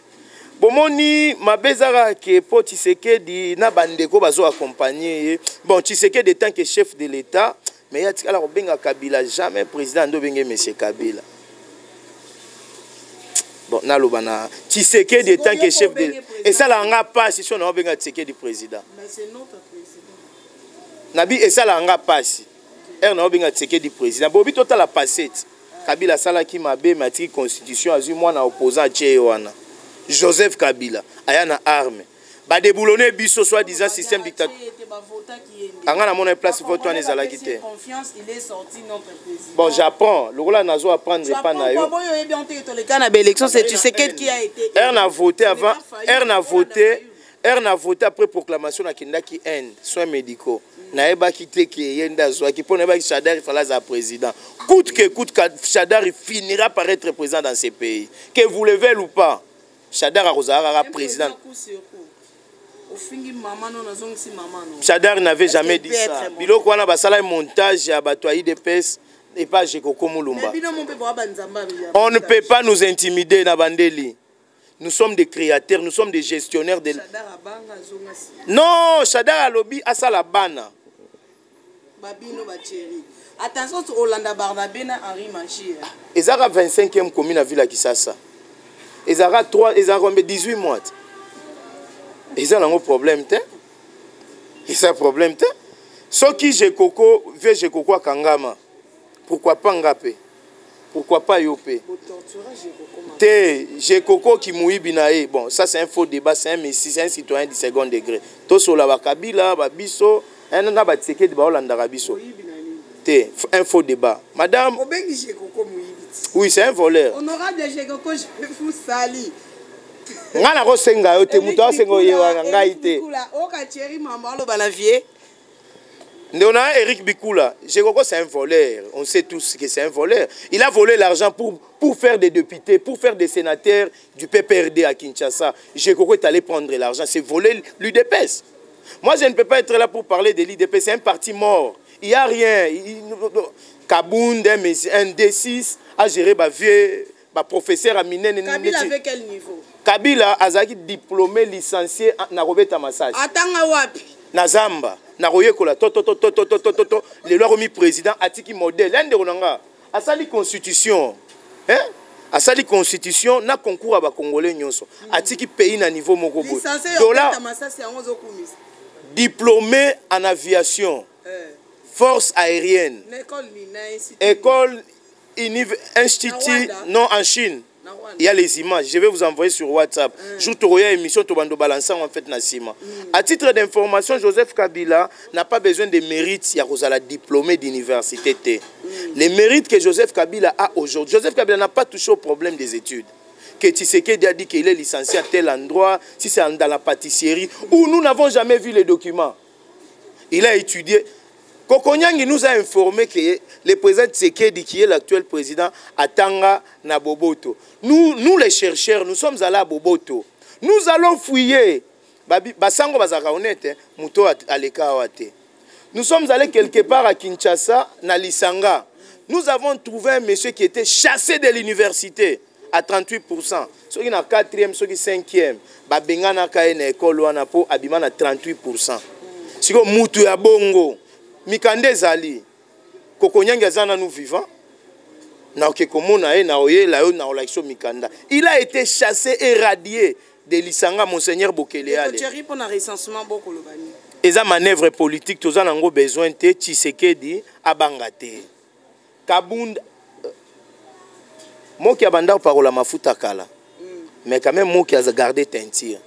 Bomoni mabezara ke po Tshisekedi na bandeko bazo accompagner. Bon Tshisekedi en tant que chef de l'État, mais il y a tikala benga Kabila jamais président ndo benge monsieur Kabila. Bon, nalobana Tshisekedi tant que chef de et ça la nga passe si on a benga Tshisekedi président mais c'est notre président nabi et ça la nga passe er na benga Tshisekedi président bobi total la passette Kabila sala ki mabe matiki constitution azu mwana opposant tche wana Joseph Kabila aya na arme ba déboulonner biso soit disant système dictateur anga na mona place vote wana ezala kité confiance il est sorti notre président bon j'apprends le rôle nazo apprendre pas na yo élection c'est tu sais qui a été n'a voté avant n'a voté après proclamation na kindaki Inde soins médicaux na eba kité qui yenda zo qui pona ba Chadar il fallait être président coûte que Chadar finira par être président dans ce pays que vous le veuillez ou pas Chadar a président Chadar n'avait jamais dit ça. Biloko wana basala montage ya batoyi de pes et pas Jekoko Mulumba. On ne peut pas nous intimider na bandeli. Nous sommes des créateurs, nous sommes des gestionnaires de non, Chadar alobi asala bana. Babino Bacheri. Attention au Hollanda Barnabé na Henri Manchir. Ezara 25e commune à Villa Kisasa. Ezara 3, ezara 18 mois. Ils ont un problème, ils ont un problème. Ce qui j'ai coco, j'ai coco à Kangama. Pourquoi pas Ngapé? Pourquoi pas Yopé? J'ai coco qui mouille binae. Bon, ça c'est un faux débat, c'est un citoyen du second degré. Tout sur la Kabila, Babiso, un n'a pas de de Baolanda Rabiso. Un faux débat. Madame. Oui, c'est un voleur. On aura des Jekoko, je vais vous salir. Ngana ko senga yo te muto sengo yewa ngai te o ka Thierry Mamba lo balavier Ndona Eric Bikula Jekoko c'est un voleur, on sait tous que c'est un voleur. Il a volé l'argent pour faire des députés, pour faire des sénateurs du PPRD à Kinshasa. Jekoko est allé prendre l'argent, c'est voler l'UDPS. Moi je ne peux pas être là pour parler de l'UDPS, c'est un parti mort. Il y a rien. Kabound un D6 a géré ba vieux ba professeur à Minen. Kabila avec quel niveau? Kabila azaki diplômé licencié na Robeta Massage. Atanga wapi? Na Zamba, na Royekola le loi remis président atiki modèle ende onanga. Asali constitution. Hein? Asali constitution na concours ba congolais nyonso. Atiki pays na niveau moko boy. Dollar Massage c'est onzo kumis. Diplômé en aviation. Force aérienne. École institut non en Chine. Il y a les images, je vais vous envoyer sur WhatsApp. Jour Toroya émission Tobando Balançant en fait Nassima. À titre d'information, Joseph Kabila n'a pas besoin de mérites, il y a Rosala diplômé d'université. Les mérites que Joseph Kabila a aujourd'hui, Joseph Kabila n'a pas touché au problème des études. Que Tshisekedi a dit qu'il est licencié à tel endroit, si c'est dans la pâtisserie, où nous n'avons jamais vu les documents. Il a étudié. Kokonyangi nous a informé que le président Tshisekedi, qui est l'actuel président, Atanga na Boboto. Nous les chercheurs, nous sommes allés à Boboto. Nous allons fouiller. Basango bazaka honnête, muto aleka awate. Nous sommes allés quelque part à Kinshasa, na Lisanga. Nous avons trouvé un monsieur qui était chassé de l'université à 38%. Ceux qui na 4e, ceux qui 5e, babengana kae na école wana po abima na 38%. Siko mutu ya bongo. Mikande Zali, Kokonyangi azana nous vivants. Il a été chassé, éradié de l'Isanga, Monseigneur Bokelea. Et ça, manœuvre politique, tous en ont besoin de Tshisekedi à Bangate. Kabound, moi qui abandonne par la mafuta kala, mais quand même moi qui a gardé teinture.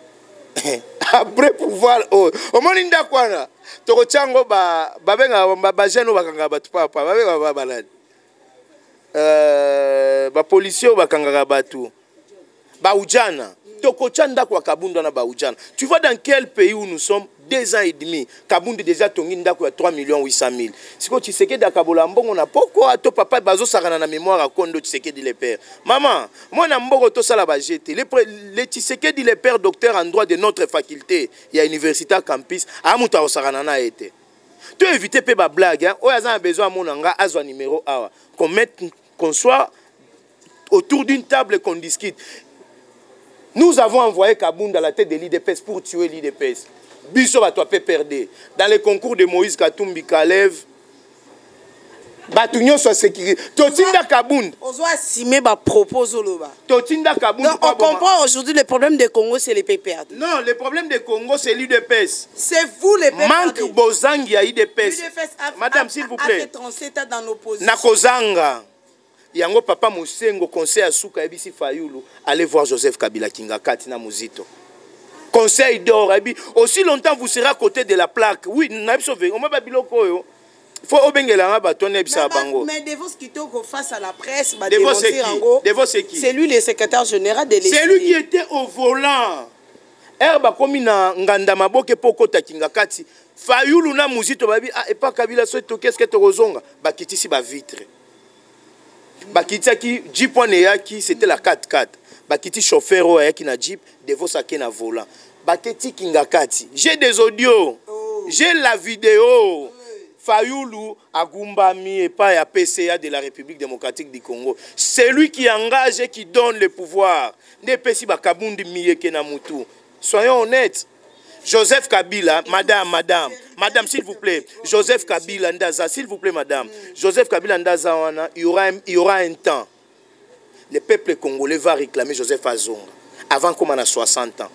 Après pouvoir au moninda kwana toko chango babenga bajeno bakanga batu papa babenga babalade ba policier bakanga batu ba ujana toko chanda kwa Kabunda na ba ujana. Tu vois dans quel pays où nous sommes 2 ans et demi Kabunda déjà tongi ndako ya 3 800 000. Siko Tshisekedi akabola mbongo na poko to papa bazo sakana na mémoire à Kondo Tshisekedi le père. Maman, moi na mbongo to sala ba jeté. Le Tshisekedi le père docteur en droit de notre faculté, il y a université à campus, amuta osakana na été. Tu éviter pe ba blague hein. Oya a besoin monanga azwa numéro awa. Qu'on soit autour d'une table et qu'on discute. Nous avons envoyé Kabunda à la tête de l'IDPS pour tuer l'IDPS. Biso va toi perdre. Dans les concours de Moïse Katumbi Kalev, Batunyo soit sécurité. Totinda Kabound. On doit assumer ma propos là-bas. Totinda Kabound. On comprend aujourd'hui le problème du Congo, c'est les PPRD. Non, le problème du Congo, c'est l'UDPS. C'est vous les PPRD. Manque Bozangi à UDPS. Madame, s'il vous plaît. Dans l'opposition. Nakozanga. Yango papa Mosengo, conseil à Souka Ebisi Fayoulou. Allez voir Joseph Kabila Kingakati na Muzito. Conseil d'or. Aussi longtemps vous serez à côté de la plaque. Oui, nous avons sauvé. On m'a pas biloko. Faut obengela batonne bisa bango. Mais Devos Kitoko face à la presse, Devos c'est qui? C'est lui le secrétaire général de l'État. C'est lui qui était au volant. Herba komi na nganda maboke poko takingakati. Fayoulou na Muzito babi ah et pas Kabila so to qu'est-ce que to rozonga bakiti si ba vitre. Bakiti ki Jeep one yaki c'était la 4x4. Bakiti chauffeur o yaki na Jeep, Devos ake na volant. Bakiti kingakati. J'ai des audios. J'ai la vidéo. Fayoulou Agumbami et pas à PCA de la République démocratique du Congo. C'est lui qui engage et qui donne le pouvoir. Soyons honnêtes. Joseph Kabila, madame, s'il vous plaît. Joseph Kabila Ndaza, s'il vous plaît, madame. Joseph Kabila Ndaza, il y aura un temps. Le peuple congolais va réclamer Joseph Azonga. Avant qu'on a 60 ans.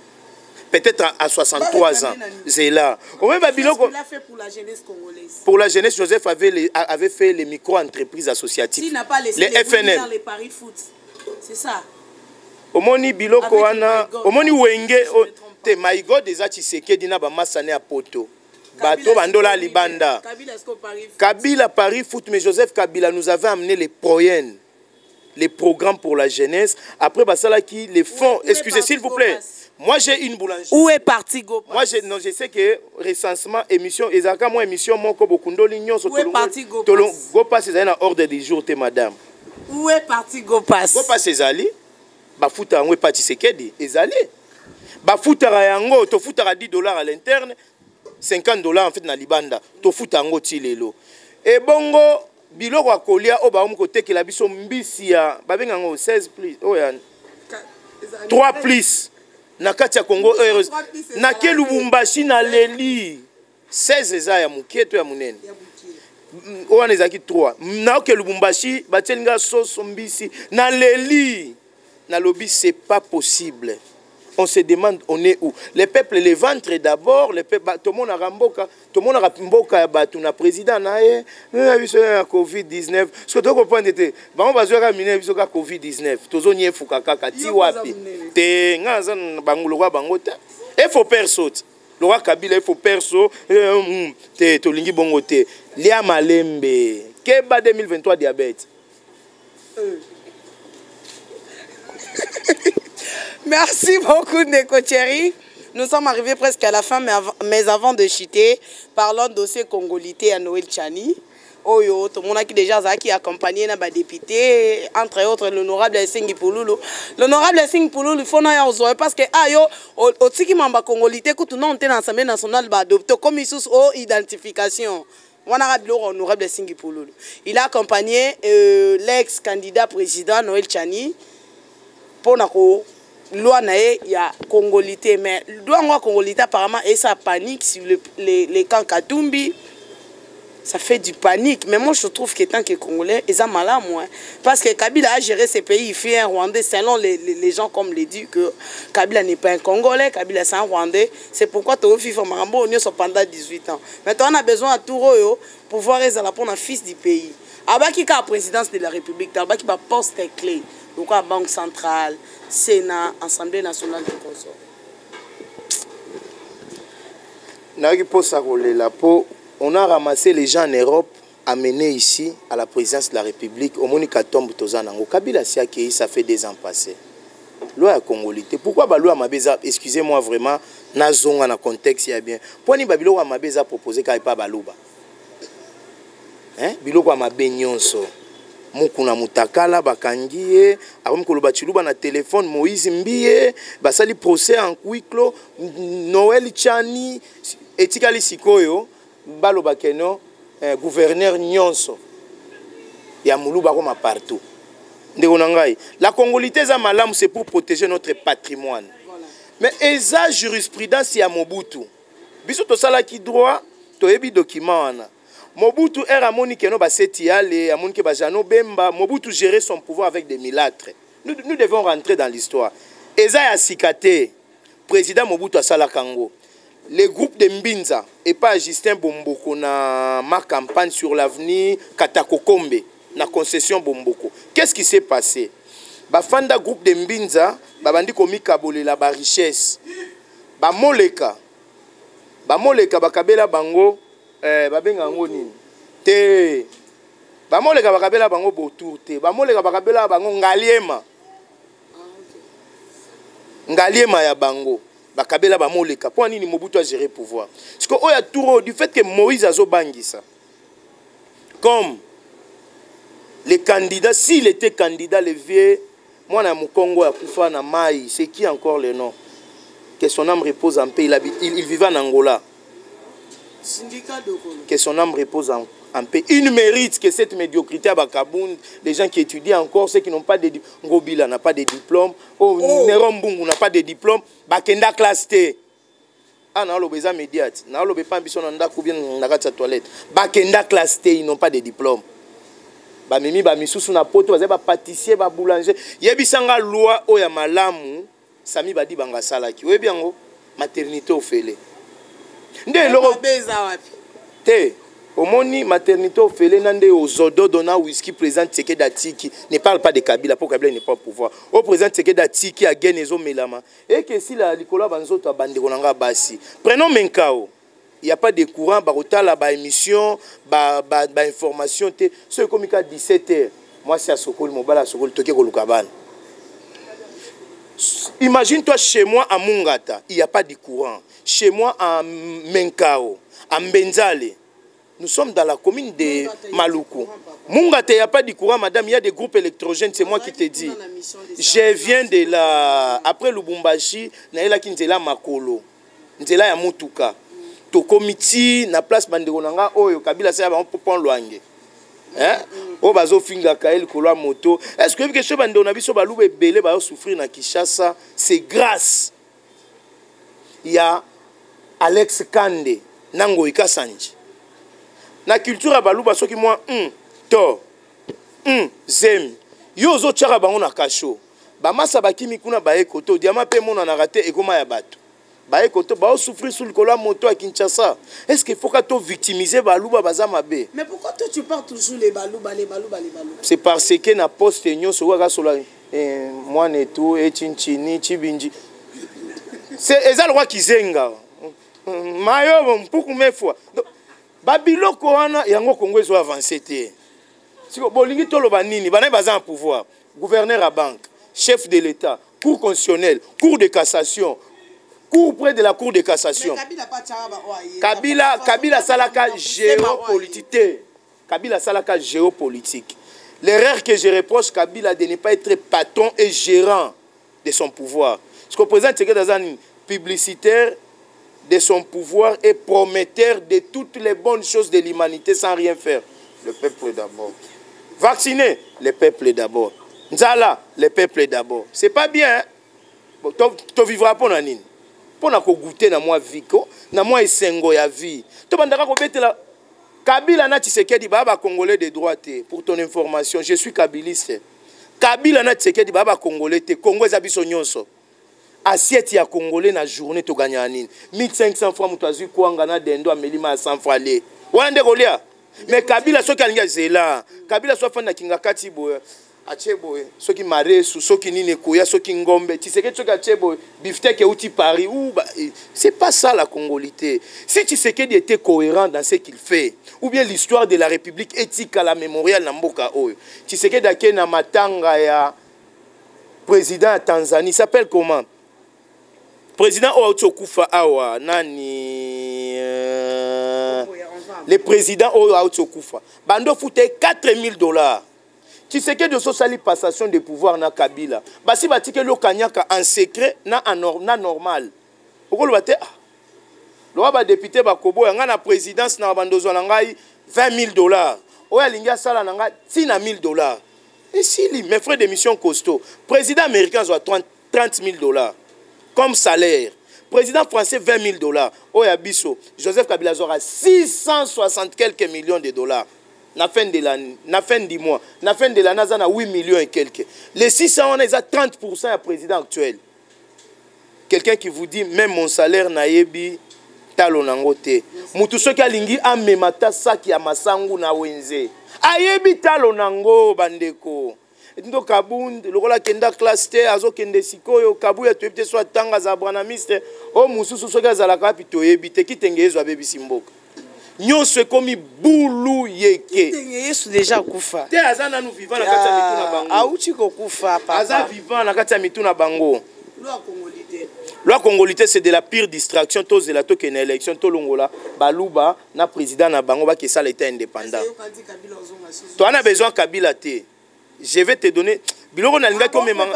Peut-être à 63 ans. C'est là. Qu'est-ce qu'il a fait pour la jeunesse congolaise? Pour la jeunesse, Joseph avait fait les micro-entreprises associatives. S'il n'a pas laissé les FNL. Dans les paris foot. C'est ça. Omoni biloko wana, omoni wenge te Maïgo des Atiseke dina ba masane a poto. Bato bandola libanda. Kabila Paris foot, mais Joseph Kabila nous avait amené les proyennes, les programmes pour la jeunesse. Après basala qui les fonds, excusez s'il vous plaît. Moi j'ai une boulangerie. Où est parti Gopas? Moi je sais que recensement émission ezaka moi émission moko bokundo lignon so où est parti Gopas? Gopas c'est un ordre du jour te madame. Où est parti Gopas? Gopas ezali bafuta yango parti sekedi ezali. Bafuta yango to futa $10 à l'interne, $50 en fait na libanda. To futa yango ti lelo. Et bongo biloko akolia o ba mu kote ke la biso mbisi ya babenga ngo 16 plus. Oh ya 3 plus. Na kati ya Congo na ke Lubumbashi na leli 16 eza ya muketo ya munene owana ezaki 3 na ke Lubumbashi batelinga soso mbisi na leli na lobby c'est pas possible. On se demande on est où? Les peuples les ventres d'abord, les peuples tout le monde a ramboka, tout le monde a mboka batu na président na biso ya COVID-19. Ce que tu comprends était ba bazo ka mine biso ka COVID-19. Tozo nyefuka kaka ti wapi. Te ngaza bangulo kwa bangota. Il faut perso. Le roi Kabila il faut perso te tolingi bongo te. Lia malembe. Keba 2023 diabète. Merci beaucoup, Ndeko Thierry. Nous sommes arrivés presque à la fin, mais avant de chuter, parlons de dossier congolité à Noël Tchani. Oyo, tout le monde qui déjà qui accompagné na député, entre autres l'honorable Sengi Pouloulou. L'honorable Sengi Pouloulou, il faut n'avoir parce que ayo, au tiki mamba congolité, que tout le monde est dans l'Assemblée nationale va adopter comme ils sont aux identification. Honorable Sengi Pouloulou. Il a accompagné l'ex-candidat président Noël Tchani pour nako loi nae ya congolité, mais loi congolité apparemment et ça panique sur les camps Katumbi. Ça fait du panique, mais moi je trouve que tant que Congolais, ils ont mal à moi. Parce que Kabila a géré ces pays, il fait un Rwandais, selon les gens comme le dit que Kabila n'est pas un Congolais, Kabila c'est un Rwandais. C'est pourquoi tu as fait Marambo pendant 18 ans. Maintenant on a besoin de tout pour pouvoir répondre à un fils du pays. Abaki ka présidence de la République, abaki ba poste clé. Donc la Banque centrale, Sénat, Assemblée nationale du Congo. On a ramassé les gens en Europe, amenés ici à la présidence de la République. Au Monika Tombe Tozanango. Kabila s'est accueilli, ça fait 2 ans passés. Loi congolité. Pourquoi Balou Amabeza, excusez-moi vraiment, Nazonga dans le contexte, il y a bien. Pourquoi ni Babilo Amabeza proposé qu'il n'y ait pas Balouba? Hein? Biloko Amabenyonso. Mukuna Mutakala, Bakangiye, Arom Kolobachiluba na téléphone, Moïse Mbiye, Basali procès en huis clos, Noël Tchani, Etikali Sikoyo. Balo bakeno gouverneur nyonso ya muluba comme partout ndeko nangai la congolité za malamu c'est pour protéger notre patrimoine mais eza jurisprudence ya Mobutu biso to sala ki droit to yebi document wana Mobutu era amoni keno ba Setiale, amoni ke ba Jano Bemba, Mobutu gérait son pouvoir avec des milâtres. Nous devons rentrer dans l'histoire. Eza ya Sikate, président Mobutu asala Kango. Les groupes de Mbinza et pas Justin Bomboko na ma campagne sur l'avenir Katakokombe na concession Bomboko. Qu'est-ce qui s'est passé? Bafanda groupe de Mbinza babandi komi kabolela ba richesse. Ba moleka bakabela bango babenga ngo nini? Te. Ba moleka bakabela bango botour te. Ba moleka bakabela bango ngaliema. Ngaliema ya bango. Bakabela ba moleka. Pour nini Mobutu a géré pouvoir? Parce que oya touro du fait que Moïse a zo bangisa. Comme les candidats, s'il était candidat, le vieux, moi na Mukongo ya Kufa na Mai, c'est qui encore le nom? Que son âme repose en paix. Il vivait en Angola. Que son âme repose en paix. Il mérite que cette médiocrité à Bakaboun, les gens qui étudient encore, ceux qui n'ont pas de diplôme, Ngobila n'a pas de diplôme, Nerombungu n'a pas de diplôme, Bakenda classe T. Ah non, l'obésa médiate. Non, l'obé pas ambition nanda combien n'a sa toilette. Bakenda classe T, ils n'ont pas de diplôme. Ba mimi ba misusu na poto, ba pâtissier, ba boulanger. Yebisanga loi oya malamu, Sami badi banga salaki. Oyebi yango maternité ofele. Nde loro beza wapi? Te. Omoni maternité ofele nande ozodo dona whisky président Tshisekedi Atiki ne parle pas de Kabila pour Kabila n'est pas au pouvoir. Au président Tshisekedi Atiki a gagné zo melama et que si la likola banzoto abandeko nanga basi. Prenons Menkao. Il n'y a pas de courant barota la ba émission ba information te ce comme 17h. Moi c'est à Sokoli Mobala Sokoli toke ko Lukabana. Imagine-toi chez moi à Mungata, il n'y a pas de courant. Chez moi à Menkao, à Mbenzale. Nous sommes dans la commune de Maluku. Mungata, il n'y a pas de courant, madame. Il y a des groupes électrogènes, c'est moi qui te dis. Je viens de là. Après Lubumbashi, Naïla Kinzela Makolo. Nzela ya Mutuka. Tokomiti, na place Bandegonanga, Oyo, Kabila, c'est un peu loin. Oh bazo finga kael kolwa moto. Est-ce que quelque chose bande on a vu so balube belé ba souffrir na Kinshasa, c'est grâce. Il y a Alex Kande nango ikasanji. Na culture baluba soki moi zem. Yo zo tchara bango na kasho. Ba masa bakimi kuna ba ekoto diama pe mona na raté ekoma ya bato. Ba ekoto ba souffrir sur le kolwa moto à Kinshasa. Est-ce qu'il faut que tu victimiser baluba bazama be? Mais pourquoi toi tu parles toujours les baluba? C'est parce que na poste nyo so ga sola moi neto et chinchini chibinji. C'est ezal roi kizenga. Mayo mpuku mefwa. Babiloko wana yango Congo ezo avancer te. Siko bolingi toloba nini bana baza en pouvoir, gouverneur à banque, chef de l'État, cour constitutionnelle, cour de cassation. Cours près de la cour de cassation. Kabila salaka géopolitique. Kabila salaka géopolitique. L'erreur que je reproche Kabila de ne pas être patron et gérant de son pouvoir. Ce qu'on présente c'est que dans un publicitaire de son pouvoir et prometteur de toutes les bonnes choses de l'humanité sans rien faire. Le peuple d'abord. Vacciner, le peuple d'abord. Nzala, le peuple d'abord. C'est pas bien. Hein? Tu vivras pas dans nini. Pour goûter na moi viko na moi esengo ya vie to bandaka ko betela Kabila na Tshisekedi baba congolais de droite. Pour ton information, je suis kabiliste. Kabila na Tshisekedi baba congolais te Congo za biso nyonso assiette ya congolais na journée to gagner nini 1500 francs mutazu kwanga na dendo amelima 100 francs le wande kolia mais Kabila soki alinga zela Kabila so fanda kinga kati boya Acheboy, ceux qui marrent, ceux qui n'y koya, ceux qui ngombe, tu sais que tu acheboy, biftek et outil Paris, ou c'est pas ça la congolité. Si tu sais qu'il était cohérent dans ce qu'il fait, ou bien l'histoire de la République éthique à la mémorial Namboka Oyo, tu sais que d'ake na matanga ya président Tanzanie s'appelle comment? Président Oautsokufa Awa, nani le président Oautsokufa. Bando foutait $4000. Tu sais que de ce sali passation de pouvoir na Kabila. Basi batike lo kanyaka en secret na normal. Pourquoi le bate le roi député bakobo yanga na présidence na bandozo na ngai $20,000. Oya linga sala na ngai tina $1,000. Et si mes frais d'émission costaud, président américain soit $30,000 comme salaire. président français 20 000 dollars. Oyabiso, Joseph Kabila aura 660 quelques millions de dollars. Na fin de l'année, na fin du mois, na fin de l'année, on a 8 millions et quelques. Les 600, on a 30% à président actuel. Quelqu'un qui vous dit, même mon salaire n'a yebi talo nangote. Mutu soki alingi amemata saki ya masangu na wenze. Ayebi talo nango bandeko. Ndo kabund lokola kenda classe te azo kende sikoyo kabuya toyebite so tanga za branamiste o mususu soki azalaka api toyebite kitenge ezo abebi simboka. Nyonso ekomi bulu yeke. Kitenge yesu déjà kufa. Te azana nu vivant na kati ya mituna bango. Auchi ko kufa papa. Aza vivant na kati ya mituna bango. Loi congolité. Loi congolité c'est de la pire distraction tous de la toke na élection to longola baluba na président na bango ba ke ça l'état indépendant. Toi on a besoin Kabila te. Je vais te donner biloko na linga ko maman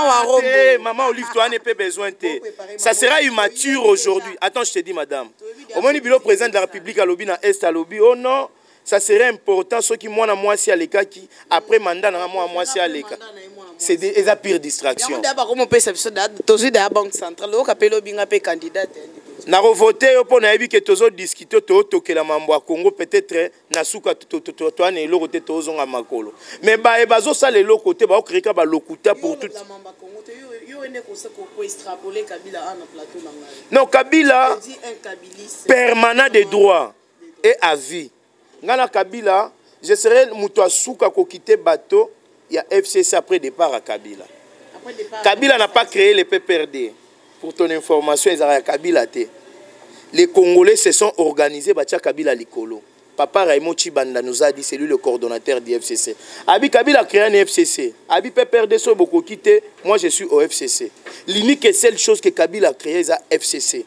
wa Rombo. Maman Olive toi n'a pas besoin te. Ça sera immature aujourd'hui. Attends, je te dis madame. Au moins le bureau président de la République à lobby na est à lobby. Oh non, ça serait important ceux qui moi na moi si à l'écart qui après mandat na moi si à l'écart. C'est des pire distraction. D'abord comme on peut s'absorber toujours de la banque centrale au capelo binga pe candidat. Na revoter pour na yebi que tozo discuter to la mambo à Congo peut-être na suka to na eloko te tozonga makolo. Mais ba e bazo ça le côté ba créer ba lokuta pour tout. Non, Kabila permanent de droit et à vie. Ngana Kabila, je serai muto asuka ko quitter bateau. Il y a FCC après départ à Kabila. Kabila n'a pas créé les PPRD. Pour ton information, Kabila. Les Congolais se sont organisés. Kabila Likolo. Papa Raymond Chibanda nous a dit, c'est lui le coordonnateur du FCC. Abi Kabila a créé un FCC. Abi PPRD sont beaucoup quittés. Moi, je suis au FCC. L'unique et seule chose que Kabila a créé, c'est FCC.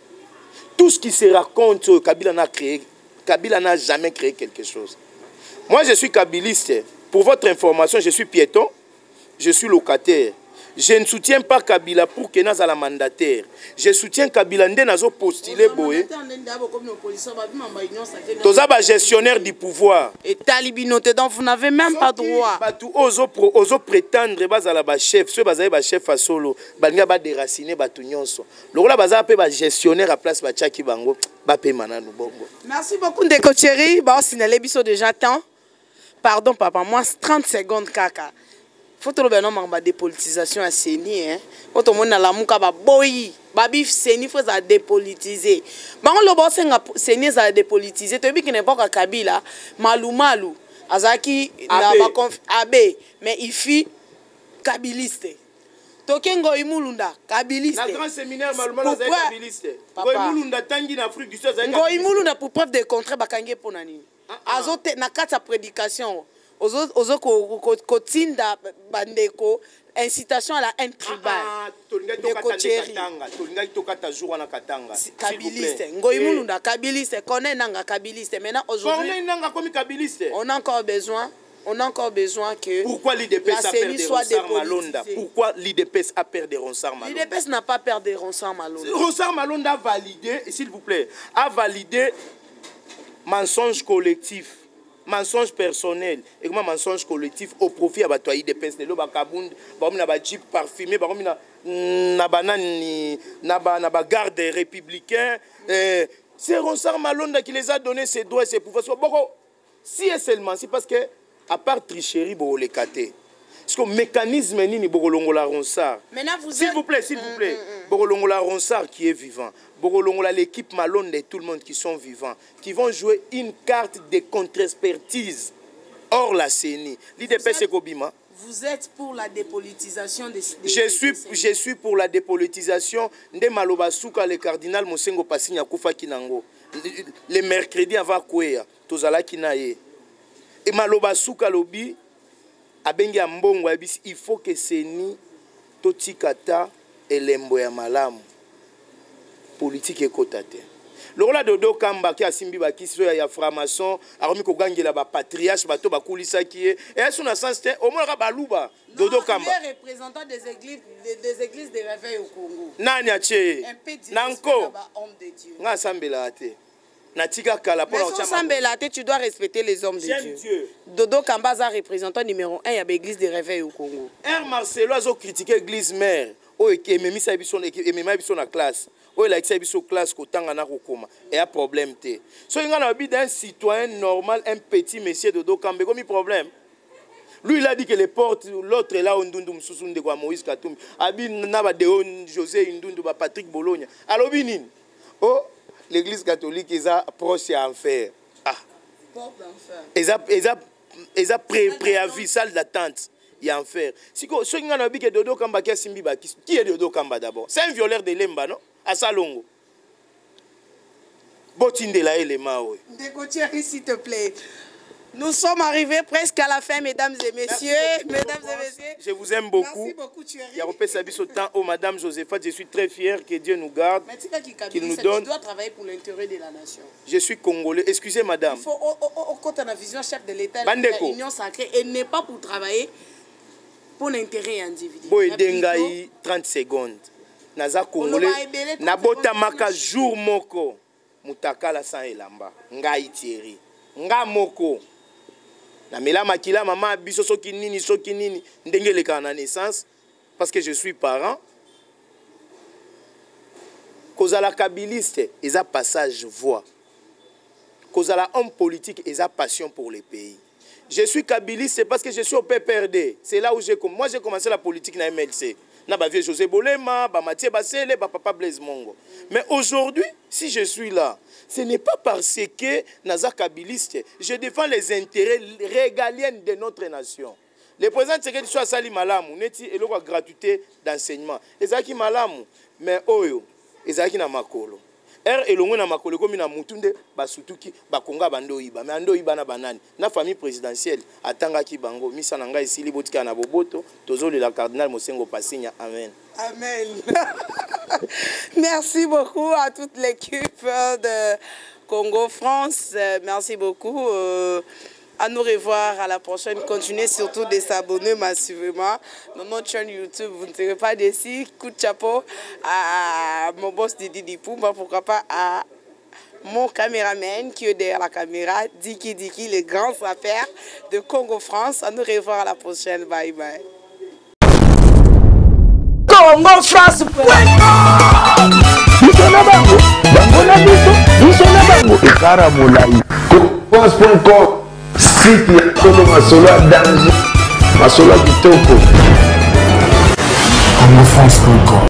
Tout ce qui se raconte, Kabila n'a créé. Kabila n'a jamais créé quelque chose. Moi, je suis kabiliste. Pour votre information, je suis piéton, je suis locataire. Je ne soutiens pas Kabila pour que Naza la mandataire. Je soutiens Kabila ndé nazo postulé boé. Toza ba gestionnaire du pouvoir. Et talibinote donc vous n'avez même pas droit. Batu ozo prétendre bazala ba chef, ceux bazala ba chef à solo, banga ba déraciner batu nyonso. Lokola bazala pe ba gestionnaire à place ba tchaki bango, ba pe mananu bongo. Merci beaucoup Ndeko Chéri, ba signaler biso déjà temps. Pardon papa, moi 30 secondes kaka. Faut que nous ayons une dépolitisation à Séni. Quand on a la mouka ba boyi, babi Séni faut ça dépolitiser. Bango le boss Séni ça dépolitiser. Tu dis qu'il n'est pas qu'à Kabila, malou azaki na ba abe, mais il fit kabiliste. Tokengo imulunda kabiliste. Na grand séminaire malou azaki kabiliste. Go imulunda tangi na Afrique du Sud azaki. Go imulunda pour preuve de contrat bakange ponani. Azote na kata prédication. Ozo kotinda bandeko incitation à la haine tribale. Kabiliste ngoimulunda kabiliste connaît nanga kabiliste maintenant aujourd'hui on a encore besoin que pourquoi l'IDPS a perdu Ronsard Malonda? Pourquoi l'IDPS a perdu Ronsard Malonda? L'IDPS n'a pas perdu Ronsard Malonda. Ronsard Malonda a validé, s'il vous plaît, a validé mensonge collectif. Mensonge personnel et comment mensonge collectif au profit à batoyi des pes de bakabund ba na ba jeep parfumé ba na banani na ba garde républicain c'est Ronsard Malonda qui les a donné ses droits et ses pouvoirs si et seulement c'est parce que à part tricherie bo les caté parce que mécanisme ni bokolongola Ronsard s'il vous plaît bokolongola Ronsard qui est vivant bokolongola l'équipe Malonda et tout le monde qui sont vivants qui vont jouer une carte de contre-expertise hors la CENI. L'IDPS c'est Kobima. Vous êtes pour la dépolitisation des je suis pour la dépolitisation de Maloba Souka le cardinal Mosengo Pasinya Kufa Kinango le mercredi avant Kwea tozala kinaye et Maloba Souka lobi abengi ambongo abisi il faut que CENI totikata elembo ya malamu politique ekotate. Lokola Dodo Kamba qui a simbi ba kiso ya franc-maçon aromi ko gangela ba patriarche bato ba kulisa qui et son sens au moins baluba Dodo Kamba représentant des églises de réveil au Congo. Nani ache Nanko nga sambela ate Natika kala pour la tu dois respecter les hommes de Dieu. Dodo Kambaza représentant numéro 1 de l'église de réveil au Congo. Marcelo a critiqué l'église mère. Oh, et même ça a na classe. Oh, il a été sur classe kotanga na kokoma. Et un problème té. So il a un d'un citoyen normal, un petit monsieur Dodo Kambe comme problème. Lui il a dit que les portes l'autre est là Ndundu Msusu de Moïse Katumbi. Abi naba de José Ndundu ba Patrick Bologna. Alors binine. Oh, l'église catholique est proche à enfer. Ah. Porte d'enfer. Ils ont préavis salle d'attente. Il y a enfer. Si ceux qui ont dit que Dodo Kamba qui est Dodo Kamba d'abord? C'est un violeur de Lemba, non? À Salongo. Botine de la élément, oui. Décotieri, s'il te plaît. Nous sommes arrivés presque à la fin, mesdames et messieurs. Je vous aime beaucoup. Merci beaucoup, Thierry. Il y a repris sa vie au temps. Oh, madame Josephat, je suis très fier que Dieu nous garde. Qu'il nous donne. Tu dois travailler pour l'intérêt de la nation. Je suis congolais. Excusez, madame. Il faut, quand on a vision chef de l'État, l'union sacrée, et n'est pas pour travailler pour l'intérêt individuel. Boy dengai 30 secondes. Naza congolais. Nabota maka jour moko. Mutakala sans elamba. Ngai Thierry. Nga moko. Na mela makila maman biso soki nini ndenge le kana naissance parce que je suis parent. Kozala kabiliste eza passage voix. Kozala homme politique eza passion pour le pays. Je suis kabiliste parce que je suis au PPRD. C'est là où j'ai commencé la politique na MLC. Na ba vieux José Bolema, ba Mathieu Basele, ba papa Blaise Mongo. Mais aujourd'hui, si je suis là, ce n'est pas parce que naza kabiliste, je défends les intérêts régaliens de notre nation. Le président Tshisekedi soit sali malamu, neti eloko gratuité d'enseignement. Ezaki malamu, mais oyo ezaki na makolo. Elongo na makolo komi na mutunde basutuki bakonga bando iba, mais ando iba na banani. Na famille présidentielle atanga ki bango misa na ngai esili botika na boboto, tozoli la cardinal Mosengo Pasinya. Amen. Amen. Merci beaucoup à toute l'équipe de Congo France. Merci beaucoup. À nous revoir à la prochaine. Continuez surtout de s'abonner massivement dans notre chaîne YouTube. Vous ne serez pas déçus. Coup de chapeau à mon boss Didi Dipumba, pourquoi pas à mon caméraman qui est derrière la caméra, Diki, les grandes affaires de Congo France. À nous revoir à la prochaine. Bye bye. Congo France. Site ya Congo masolo ya danger, masolo ya kitoko. Congo France.